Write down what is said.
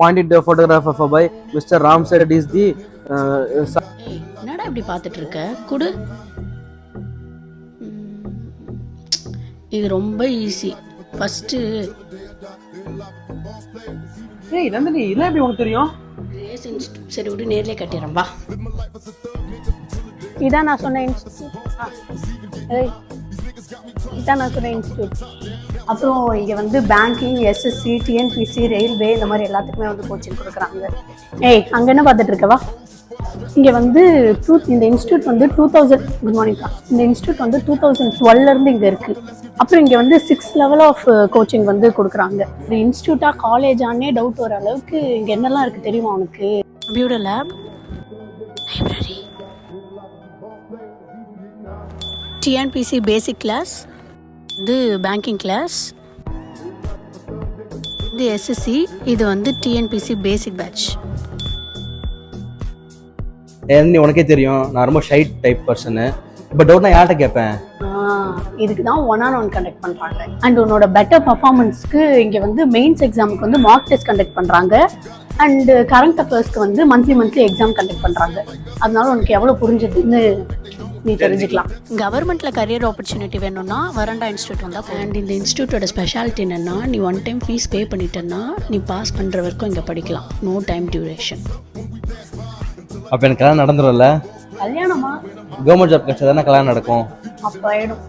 pointed photograph by Mr. Ram said it is the என்னடா இப்படி பார்த்துட்டு இருக்க குடு. இது ரொம்ப ஈஸி. ஃபர்ஸ்ட் ஏய் நந்தினி இதெல்லாம் எப்படி உனக்கு தெரியும்? ரேஸ் இன்ஸ்டியூட் சரி விடு நேர்லயே கட்டிடுறேன் வா. இதான் நான் சொன்ன இன்ஸ்டியூட். இதான் நான் சொன்ன இன்ஸ்டியூட். அப்புறம் இங்கே வந்து பேங்கிங், எஸ்எஸ்சி, டிஎன்பிசி, ரயில்வே இந்த மாதிரி எல்லாத்துக்குமே வந்து கோச்சிங் கொடுக்குறாங்க. அங்கே என்ன பார்த்துட்டு இருக்கவா? இங்கே வந்து இந்த இன்ஸ்டியூட் வந்து 2000 குட் மார்னிங்க்கா. இந்த இன்ஸ்டியூட் வந்து 2012 இங்கே இருக்குது. அப்புறம் இங்கே வந்து 6 லெவல் ஆஃப் கோச்சிங் வந்து கொடுக்குறாங்க. இது இன்ஸ்டியூட்டாக காலேஜானே டவுட் வர அளவுக்கு இங்கே என்னெல்லாம் இருக்குது தெரியுமா உனக்கு? Computer lab, library, TNPSC basic class, இது பேங்கிங் கிளாஸ், இது எஸ்எஸ்சி, இது வந்து டிஎன்பிசி பேசிக் பேட்ச். நீ உனக்கே தெரியும் நான் ரொம்ப ஷை டைப் பர்சனு. இப்போ டவுட் நான் யார்கிட்ட கேட்பேன்? இதுக்கு தான் 1-on-1 கண்டக்ட் பண்ணுறாங்க. அண்ட் உன்னோட பெட்டர் பர்ஃபார்மன்ஸ்க்கு இங்கே வந்து மெயின்ஸ் எக்ஸாமுக்கு வந்து மார்க் டெஸ்ட் கண்டக்ட் பண்ணுறாங்க. அண்ட் கரண்ட் அஃபேர்ஸ்க்கு வந்து மந்த்லி எக்ஸாம் கண்டக்ட் பண்ணுறாங்க. அதனால உனக்கு எவ்வளோ புரிஞ்சதுன்னு நீ தெரிஞ்சுக்கலாம். கவர்மெண்ட்ல கரியர் ஆப்பர்ச்சுனிட்டி வேணும்னா வரண்டா இன்ஸ்டியூட் வந்தால். அண்ட் இந்த இன்ஸ்டியூட்டோட ஸ்பெஷாலிட்டி என்னென்னா நீ 1 டைம் ஃபீஸ் பே பண்ணிட்டேன்னா நீ பாஸ் பண்ணுற வரைக்கும் இங்கே படிக்கலாம். No time duration. அப்போ எனக்கு கல்யாணம் நடந்துடும்ல? கல்யாணமா? கவர்மெண்ட் ஜாப் கிடைச்சா தானே கல்யாணம் நடக்கும். அப்போ ஆயிடும்.